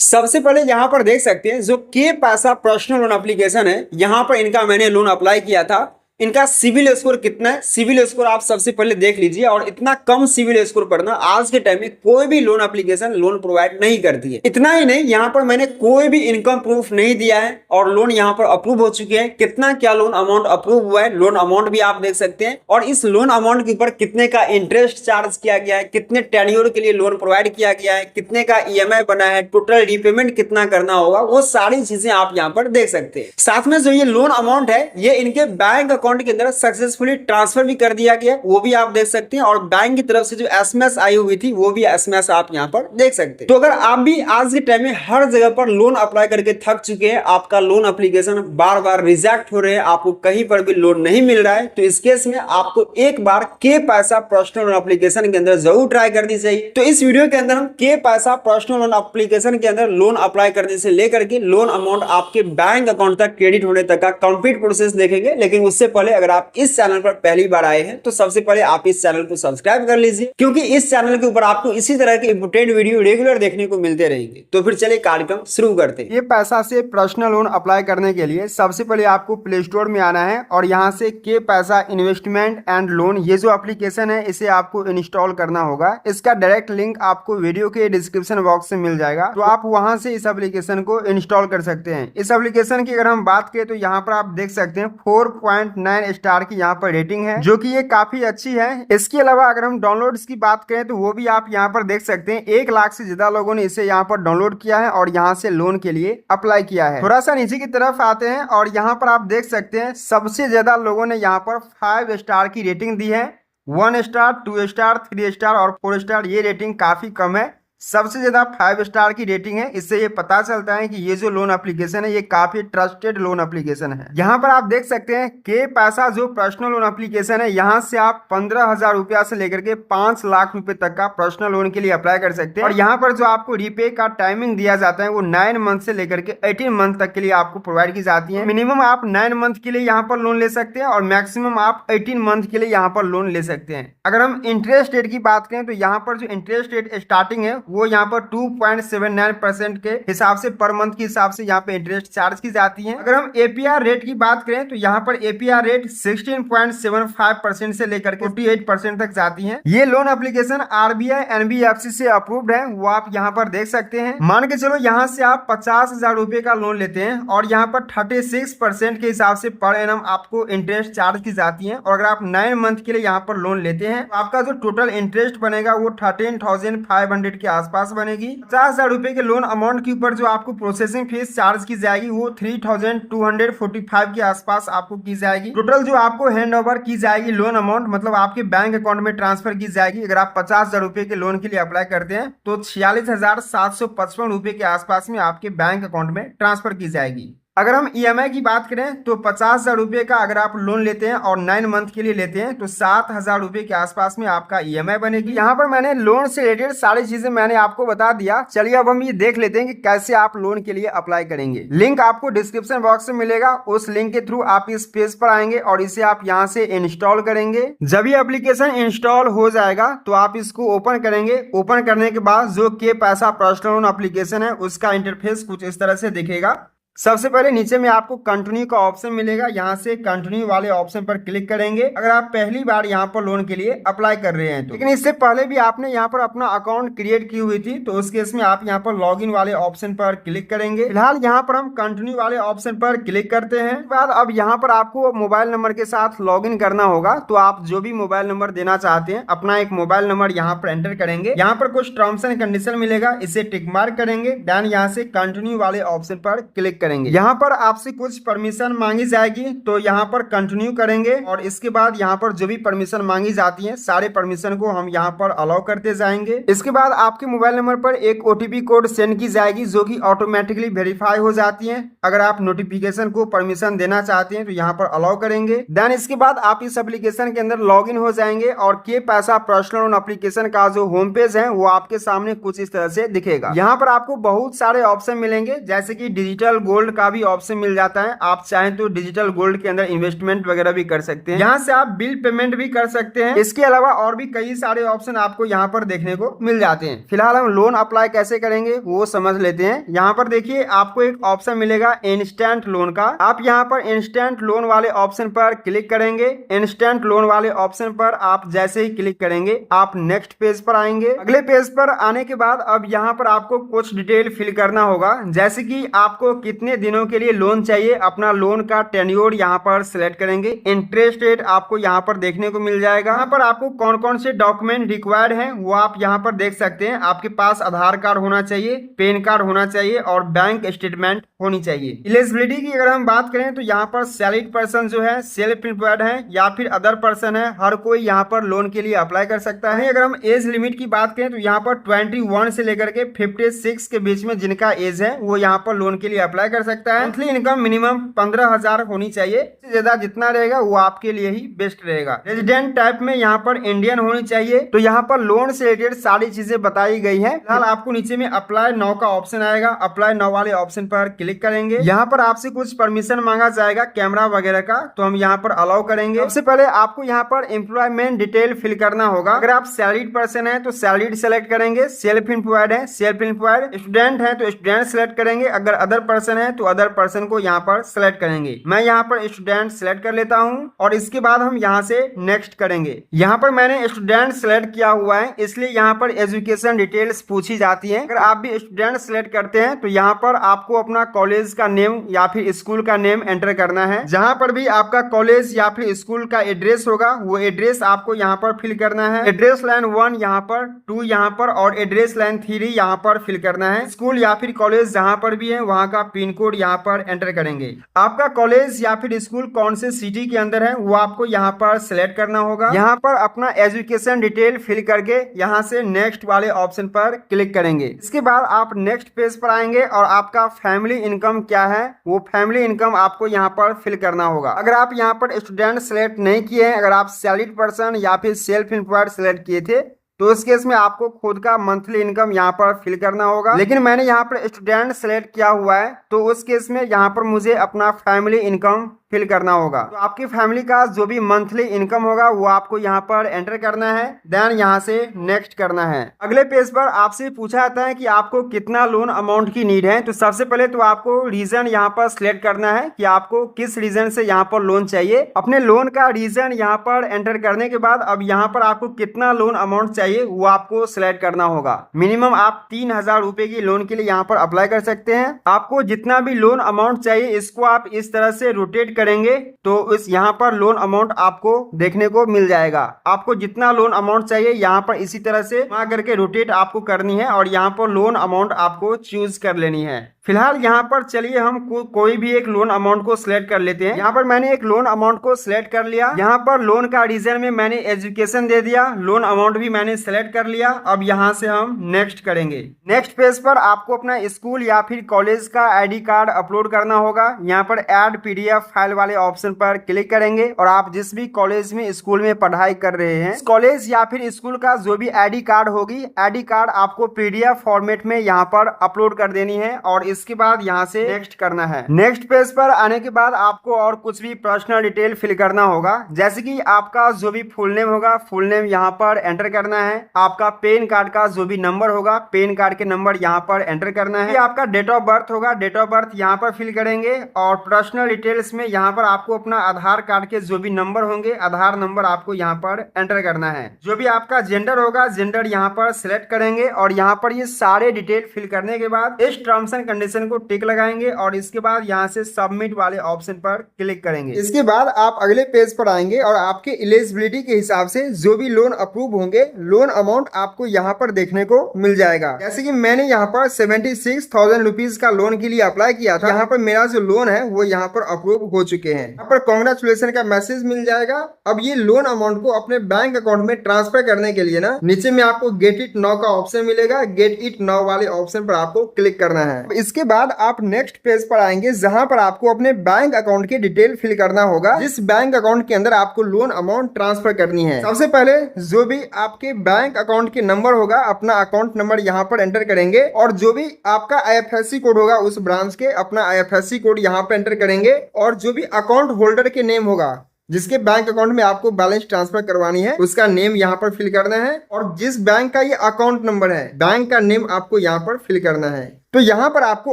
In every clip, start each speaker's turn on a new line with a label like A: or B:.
A: सबसे पहले यहाँ पर देख सकते हैं जो के पैसा पर्सनल लोन एप्लीकेशन है, यहाँ पर इनका मैंने लोन अप्लाई किया था। इनका सिविल स्कोर कितना है, सिविल स्कोर आप सबसे पहले देख लीजिए। और इतना कम सिविल स्कोर पर ना आज के टाइम में कोई भी लोन एप्लीकेशन लोन प्रोवाइड नहीं करती है। इतना ही नहीं, यहाँ पर मैंने कोई भी इनकम प्रूफ नहीं दिया है और लोन यहाँ पर अप्रूव हो चुके हैं। कितना क्या लोन अमाउंट अप्रूव हुआ है, लोन अमाउंट भी आप देख सकते हैं। और इस लोन अमाउंट के ऊपर कितने का इंटरेस्ट चार्ज किया गया है, कितने टेन्योर के लिए लोन प्रोवाइड किया गया है, कितने का ईएमआई बना है, टोटल रिपेमेंट कितना करना होगा, वो सारी चीजें आप यहाँ पर देख सकते हैं। साथ में जो ये लोन अमाउंट है ये इनके बैंक अकाउंट के अंदर सक्सेसफुली ट्रांसफर भी कर दिया गया, वो भी आप देख सकते हैं। और बैंक की तरफ से जो एसएमएस आई हुई थी वो भी एसएमएस आप यहाँ पर देख सकते हैं। तो अगर आप भी आज के टाइम में हर जगह पर लोन अप्लाई करके थक चुके हैं, आपका लोन एप्लीकेशन बार बार रिजेक्ट हो रहे हैं, आपको कहीं पर भी लोन नहीं मिल रहा है, तो इस केस में आपको एक बार के पैसा पर्सनल लोन एप्लीकेशन के अंदर जरूर ट्राई करनी चाहिए। तो इस वीडियो के अंदर हम के पैसा पर्सनल लोन एप्लीकेशन के अंदर लोन अप्लाई करने से लेकर के लोन अमाउंट आपके बैंक अकाउंट तक क्रेडिट होने तक का कंप्लीट प्रोसेस देखेंगे। लेकिन उससे पहले अगर आप इस चैनल पर पहली बार आए हैं तो सबसे पहले आप इस चैनल को सब्सक्राइब कर लीजिए, क्योंकि इस चैनल के ऊपर आपको इसी तरह के इंपोर्टेंट वीडियो रेगुलर देखने को मिलते रहेंगे। तो फिर चलिए कार्यक्रम शुरू करते हैं। ये पैसा से पर्सनल लोन अप्लाई करने के लिए सबसे पहले आपको प्ले स्टोर में आना है और यहाँ से के पैसा इन्वेस्टमेंट एंड लोन ये जो एप्लीकेशन है इसे आपको इंस्टॉल करना होगा। इसका डायरेक्ट लिंक आपको वीडियो के डिस्क्रिप्शन बॉक्स में मिल जाएगा, तो आप वहां से इस एप्लीकेशन को इंस्टॉल कर सकते हैं। इस एप्लीकेशन की अगर हम बात करें तो यहाँ पर आप देख सकते हैं 4.9 स्टार की यहाँ पर रेटिंग है, जो कि ये काफी अच्छी है। इसके अलावा अगर हम डाउनलोड्स की बात करें तो वो भी आप यहाँ पर देख सकते हैं 1 लाख से ज्यादा लोगों ने इसे यहाँ पर डाउनलोड किया है और यहाँ से लोन के लिए अप्लाई किया है। थोड़ा सा नीचे की तरफ आते हैं और यहाँ पर आप देख सकते हैं सबसे ज्यादा लोगों ने यहाँ पर 5 स्टार की रेटिंग दी है। 1 स्टार, 2 स्टार, 3 स्टार और 4 स्टार ये रेटिंग काफी कम है। सबसे ज्यादा 5 स्टार की रेटिंग है। इससे ये पता चलता है कि ये जो लोन एप्लीकेशन है ये काफी ट्रस्टेड लोन एप्लीकेशन है। यहाँ पर आप देख सकते हैं के पैसा जो पर्सनल लोन एप्लीकेशन है, यहाँ से आप 15,000 रुपया से लेकर के 5 लाख रुपए तक का पर्सनल लोन के लिए अप्लाई कर सकते हैं। और यहाँ पर जो आपको रीपे का टाइमिंग दिया जाता है वो 9 मंथ से लेकर के 18 मंथ तक के लिए आपको प्रोवाइड की जाती है। मिनिमम आप 9 मंथ के लिए यहाँ पर लोन ले सकते हैं और मैक्सिमम आप 18 मंथ के लिए यहाँ पर लोन ले सकते हैं। अगर हम इंटरेस्ट रेट की बात करें तो यहाँ पर जो इंटरेस्ट रेट स्टार्टिंग है वो यहाँ पर 2.79% के हिसाब से पर मंथ के हिसाब से यहाँ पे इंटरेस्ट चार्ज की जाती है। अगर हम एपीआर रेट की बात करें तो यहाँ पर एपीआर रेट 16.75% से लेकर के 48% तक जाती है। ये लोन एप्लीकेशन आरबीआई एनबीएफसी से अप्रूव्ड है, वो आप यहाँ पर देख सकते हैं। मान के चलो यहाँ से आप 50,000 रुपए का लोन लेते हैं और यहाँ पर 36% के हिसाब से पर एनम आपको इंटरेस्ट चार्ज की जाती है। और अगर आप 9 मंथ के लिए यहाँ पर लोन लेते हैं तो आपका जो टोटल इंटरेस्ट बनेगा वो 13,500 के आसपास बनेगी। 50,000 रुपए के लोन अमाउंट के ऊपर जो आपको प्रोसेसिंग फीस चार्ज की जाएगी वो 3,245 के आसपास आपको की जाएगी। टोटल जो आपको हैंड ओवर की जाएगी लोन अमाउंट मतलब आपके बैंक अकाउंट में ट्रांसफर की जाएगी। अगर आप 50,000 रुपए के लोन के लिए अप्लाई करते हैं तो 46,755 रुपए के आसपास में आपके बैंक अकाउंट में ट्रांसफर की जाएगी। अगर हम ईएमआई की बात करें तो 50,000 रुपए का अगर आप लोन लेते हैं और 9 मंथ के लिए लेते हैं तो 7,000 रुपए के आसपास में आपका ईएमआई बनेगी। यहाँ पर मैंने लोन से रिलेटेड सारी चीजें मैंने आपको बता दिया। चलिए अब हम ये देख लेते हैं कि कैसे आप लोन के लिए अप्लाई करेंगे। लिंक आपको डिस्क्रिप्शन बॉक्स में मिलेगा, उस लिंक के थ्रू आप इस पेज पर आएंगे और इसे आप यहाँ से इंस्टॉल करेंगे। जब ये एप्लीकेशन इंस्टॉल हो जाएगा तो आप इसको ओपन करेंगे। ओपन करने के बाद जो के पैसा पर्सनल लोन एप्लीकेशन है उसका इंटरफेस कुछ इस तरह से दिखेगा। सबसे पहले नीचे में आपको कंटिन्यू का ऑप्शन मिलेगा, यहाँ से कंटिन्यू वाले ऑप्शन पर क्लिक करेंगे अगर आप पहली बार यहाँ पर लोन के लिए अप्लाई कर रहे हैं तो। लेकिन इससे पहले भी आपने यहाँ पर अपना अकाउंट क्रिएट की हुई थी तो उस केस में आप यहाँ पर लॉगिन वाले ऑप्शन पर क्लिक करेंगे। फिलहाल यहाँ पर हम कंटिन्यू वाले ऑप्शन पर क्लिक करते हैं। बाद अब यहाँ पर आपको मोबाइल नंबर के साथ लॉगिन करना होगा, तो आप जो भी मोबाइल नंबर देना चाहते हैं अपना एक मोबाइल नंबर यहाँ पर एंटर करेंगे। यहाँ पर कुछ टर्म्स एंड कंडीशन मिलेगा, इसे टिक मार्क करेंगे। देन यहाँ से कंटिन्यू वाले ऑप्शन पर क्लिक करेंगे। यहाँ पर आपसे कुछ परमिशन मांगी जाएगी तो यहाँ पर कंटिन्यू करेंगे और इसके बाद यहाँ पर जो भी परमिशन मांगी जाती है सारे परमिशन को हम यहाँ पर अलाउ करते जाएंगे। इसके बाद आपके मोबाइल नंबर पर एक ओटीपी कोड सेंड की जाएगी जो कि ऑटोमेटिकली वेरीफाई हो जाती है। अगर आप नोटिफिकेशन को परमिशन देना चाहते हैं तो यहाँ पर अलाउ करेंगे। देन इसके बाद आप इस एप्लीकेशन के अंदर लॉग इन हो जाएंगे और के पैसा पर्सनल लोन एप्लीकेशन का जो होम पेज है वो आपके सामने कुछ इस तरह से दिखेगा। यहाँ पर आपको बहुत सारे ऑप्शन मिलेंगे जैसे कि डिजिटल गोल्ड गोल्ड का भी ऑप्शन मिल जाता है। आप चाहें तो डिजिटल गोल्ड के अंदर इन्वेस्टमेंट वगैरह भी कर सकते हैं। यहाँ से आप बिल पेमेंट भी कर सकते हैं। इसके अलावा और भी कई सारे ऑप्शन आपको यहाँ पर देखने को मिल जाते हैं। फिलहाल हम लोन अप्लाई कैसे करेंगे वो समझ लेते हैं। यहाँ पर देखिए आपको एक ऑप्शन मिलेगा इंस्टेंट लोन का। आप यहाँ पर इंस्टेंट लोन वाले ऑप्शन पर क्लिक करेंगे। इंस्टेंट लोन वाले ऑप्शन पर आप जैसे ही क्लिक करेंगे आप नेक्स्ट पेज पर आएंगे। अगले पेज पर आने के बाद अब यहाँ पर आपको कुछ डिटेल फिल करना होगा, जैसे कि आपको कितने दिनों के लिए लोन चाहिए। अपना लोन का टेन्योर यहाँ पर सिलेक्ट करेंगे। इंटरेस्ट रेट आपको यहाँ पर देखने को मिल जाएगा। यहाँ पर आपको कौन कौन से डॉक्यूमेंट रिक्वायर्ड हैं वो आप यहाँ पर देख सकते हैं। आपके पास आधार कार्ड होना चाहिए, पैन कार्ड होना चाहिए और बैंक स्टेटमेंट होनी चाहिए। एलिजिबिलिटी की अगर हम बात करें तो यहाँ पर सैलरीड पर्सन जो है, सेल्फ एम्प्लॉयड है या फिर अदर पर्सन है, हर कोई यहाँ पर लोन के लिए अप्लाई कर सकता है। अगर हम एज लिमिट की बात करें तो यहाँ पर 21 से लेकर के 56 के बीच में जिनका एज है वो यहाँ पर लोन के लिए अप्लाई कर सकता है। मंथली इनकम मिनिमम 15,000 होनी चाहिए। इससे ज्यादा जितना रहेगा वो आपके लिए ही बेस्ट रहेगा। रेजिडेंट टाइप में यहाँ पर इंडियन होनी चाहिए। तो यहाँ पर लोन से रिलेटेड सारी चीजें बताई गई है। फिलहाल आपको नीचे में अप्लाई नाउ का ऑप्शन आएगा। अप्लाई नाउ वाले ऑप्शन पर क्लिक करेंगे। यहाँ पर आपसे कुछ परमिशन मांगा जाएगा कैमरा वगैरह का, तो हम यहाँ पर अलाउ करेंगे। सबसे पहले आपको यहाँ पर एम्प्लॉयमेंट डिटेल फिल करना होगा। अगर आप सैलरीड पर्सन है तो सैलरीड सेलेक्ट करेंगे, सेल्फ एम्प्लॉयड है सेल्फ एम्प्लॉयड, स्टूडेंट है तो स्टूडेंट सेलेक्ट करेंगे, अगर अदर पर्सन है तो अदर पर्सन को यहाँ पर सेलेक्ट करेंगे। मैं यहाँ पर स्टूडेंट सेलेक्ट कर लेता हूँ और इसके बाद हम यहाँ से नेक्स्ट करेंगे। यहाँ पर मैंने स्टूडेंट सेलेक्ट किया हुआ है, इसलिए यहाँ पर एजुकेशन डिटेल्स पूछी जाती है। अगर आप भी स्टूडेंट सेलेक्ट करते हैं तो यहाँ पर आपको अपना कॉलेज का नेम या फिर स्कूल का नेम एंटर करना है। जहाँ पर भी आपका कॉलेज या फिर स्कूल का एड्रेस होगा वो एड्रेस आपको यहाँ पर फिल करना है। एड्रेस लाइन 1 यहाँ पर, 2 यहाँ पर और एड्रेस लाइन 3 यहाँ पर फिल करना है। स्कूल या फिर कॉलेज जहाँ पर भी है वहाँ का पिन कोड यहाँ पर एंटर करेंगे। आपका कॉलेज या फिर स्कूल कौन से सिटी के अंदर है वो आपको यहाँ पर सिलेक्ट करना होगा। यहाँ पर अपना एजुकेशन डिटेल फिल करके यहाँ से नेक्स्ट वाले ऑप्शन पर क्लिक करेंगे। इसके बाद आप नेक्स्ट पेज पर आएंगे और आपका फैमिली इनकम क्या है वो फैमिली इनकम आपको यहाँ पर फिल करना होगा। अगर आप यहाँ पर स्टूडेंट सेलेक्ट नहीं किए हैं, अगर आप सैलरीड पर्सन या फिर सेल्फ एम्प्लॉयड सेलेक्ट किए थे तो इस केस में आपको खुद का मंथली इनकम यहाँ पर फिल करना होगा। लेकिन मैंने यहाँ पर स्टूडेंट सेलेक्ट किया हुआ है तो उस केस में यहाँ पर मुझे अपना फैमिली इनकम फिल करना होगा। तो आपकी फैमिली का जो भी मंथली इनकम होगा वो आपको यहाँ पर एंटर करना है, देन यहाँ से नेक्स्ट करना है। अगले पेज पर आपसे पूछा जाता है कि आपको कितना लोन अमाउंट की नीड है। तो सबसे पहले तो आपको रीजन यहाँ पर सिलेक्ट करना है कि आपको किस रीजन से यहाँ पर लोन चाहिए। अपने लोन का रीजन यहाँ पर एंटर करने के बाद अब यहाँ पर आपको कितना लोन अमाउंट चाहिए वो आपको सिलेक्ट करना होगा। मिनिमम आप 3,000 रुपए की लोन के लिए यहाँ पर अप्लाई कर सकते हैं। आपको जितना भी लोन अमाउंट चाहिए इसको आप इस तरह से रोटेट करेंगे तो इस यहाँ पर लोन अमाउंट आपको देखने को मिल जाएगा। आपको जितना लोन अमाउंट चाहिए यहाँ पर इसी तरह से वहां करके रोटेट आपको करनी है और यहाँ पर लोन अमाउंट आपको चूज कर लेनी है। फिलहाल यहाँ पर चलिए हम कोई भी एक लोन अमाउंट को सिलेक्ट कर लेते हैं। यहाँ पर मैंने एक लोन अमाउंट को सिलेक्ट कर लिया। यहाँ पर लोन का रीजन में मैंने एजुकेशन दे दिया, लोन अमाउंट भी मैंने सिलेक्ट कर लिया। अब यहाँ से हम नेक्स्ट करेंगे। नेक्स्ट पेज पर आपको अपना स्कूल या फिर कॉलेज का आईडी कार्ड अपलोड करना होगा। यहाँ पर ऐड पीडीएफ फाइल वाले ऑप्शन पर क्लिक करेंगे और आप जिस भी कॉलेज में स्कूल में पढ़ाई कर रहे हैं कॉलेज या फिर स्कूल का जो भी आईडी कार्ड होगी, आईडी कार्ड आपको पीडीएफ फॉर्मेट में यहाँ पर अपलोड कर देनी है और इसके बाद यहाँ से नेक्स्ट करना है। नेक्स्ट पेज पर आने के बाद आपको और कुछ भी पर्सनल डिटेल फिल करना होगा, जैसे कि आपका जो भी फुल नेम होगा फुल नेम यहाँ पर एंटर करना है। आपका पैन कार्ड का जो भी नंबर होगा पैन कार्ड के नंबर यहाँ पर एंटर करना है। आपका डेट ऑफ बर्थ होगा डेट ऑफ बर्थ यहाँ पर फिल करेंगे और पर्सनल डिटेल्स में यहाँ पर आपको अपना आधार कार्ड के जो भी नंबर होंगे आधार नंबर आपको यहाँ पर एंटर करना है। जो भी आपका जेंडर होगा जेंडर यहाँ पर सिलेक्ट करेंगे और यहाँ पर ये सारे डिटेल फिल करने के बाद इस टर्म्स एंड कंडीशन को टिक लगाएंगे और इसके बाद यहाँ से सबमिट वाले ऑप्शन पर क्लिक करेंगे। इसके बाद आप अगले पेज पर आएंगे और आपके एलिजिबिलिटी के हिसाब से जो भी लोन अप्रूव होंगे लोन अमाउंट आपको यहाँ पर देखने को मिल जाएगा। जैसे कि मैंने यहाँ पर 76,000 रुपीज का लोन के लिए अप्लाई किया था। यहाँ पर मेरा जो लोन है वो यहाँ पर अप्रूव हो चुके हैं। यहाँ पर कांग्रेचुलेशन का मैसेज मिल जाएगा। अब ये लोन अमाउंट को अपने बैंक अकाउंट में ट्रांसफर करने के लिए नीचे में आपको गेट इट नाउ का ऑप्शन मिलेगा। गेट इट नाउ वाले ऑप्शन पर आपको क्लिक करना है। इसके
B: इसके बाद आप नेक्स्ट पेज पर आएंगे जहां पर आपको अपने बैंक अकाउंट की डिटेल फिल करना होगा, जिस बैंक अकाउंट के अंदर आपको लोन अमाउंट ट्रांसफर करनी है। सबसे पहले जो भी आपके बैंक अकाउंट के नंबर होगा, अपना अकाउंट नंबर यहाँ पर एंटर करेंगे और जो भी आपका IFSC कोड होगा उस ब्रांच के, अपना IFSC कोड यहाँ पे एंटर करेंगे और जो भी अकाउंट होल्डर के नेम होगा, जिसके बैंक अकाउंट में आपको बैलेंस ट्रांसफर करवानी है, उसका नेम यहाँ पर फिल करना है और जिस बैंक का ये अकाउंट नंबर है, बैंक का नेम आपको यहाँ पर फिल करना है। तो यहाँ पर आपको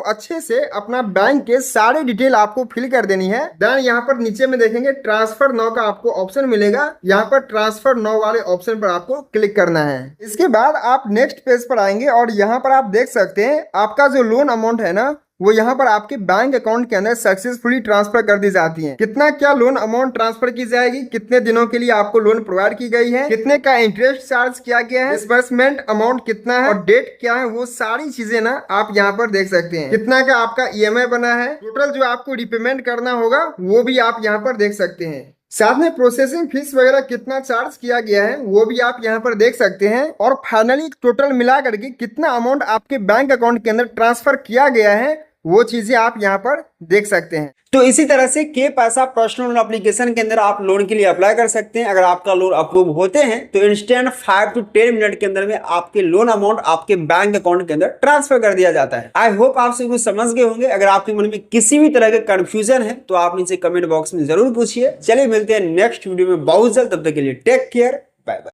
B: अच्छे से अपना बैंक के सारे डिटेल आपको फिल कर देनी है। देन यहाँ पर नीचे में देखेंगे ट्रांसफर नाउ का आपको ऑप्शन मिलेगा, यहाँ पर ट्रांसफर नाउ वाले ऑप्शन पर आपको क्लिक करना है। इसके बाद आप नेक्स्ट पेज पर आएंगे और यहाँ पर आप देख सकते हैं आपका जो लोन अमाउंट है ना, वो यहाँ पर आपके बैंक अकाउंट के अंदर सक्सेसफुली ट्रांसफर कर दी जाती है। कितना क्या लोन अमाउंट ट्रांसफर की जाएगी, कितने दिनों के लिए आपको लोन प्रोवाइड की गई है, कितने का इंटरेस्ट चार्ज किया गया है, डिसबर्समेंट अमाउंट कितना है और डेट क्या है, वो सारी चीजें ना आप यहाँ पर देख सकते हैं। कितना का आपका EMI बना है, टोटल जो आपको रिपेमेंट करना होगा वो भी आप यहाँ पर देख सकते हैं। साथ में प्रोसेसिंग फीस वगैरह कितना चार्ज किया गया है वो भी आप यहाँ पर देख सकते हैं और फाइनली टोटल मिला करके कितना अमाउंट आपके बैंक अकाउंट के अंदर ट्रांसफर किया गया है वो चीजें आप यहाँ पर देख सकते हैं।
A: तो इसी तरह से के पैसा पर्सनल लोन एप्लीकेशन के अंदर आप लोन के लिए अप्लाई कर सकते हैं। अगर आपका लोन अप्रूव होते हैं तो इंस्टेंट 5 to 10 मिनट के अंदर में आपके लोन अमाउंट आपके बैंक अकाउंट के अंदर ट्रांसफर कर दिया जाता है। आई होप आप सब कुछ समझ गए होंगे। अगर आपके मन में किसी भी तरह के कंफ्यूजन है तो आप नीचे कमेंट बॉक्स में जरूर पूछिए। चलिए मिलते हैं नेक्स्ट वीडियो में बहुत जल्द, तब तक के लिए टेक केयर, बाय बाय।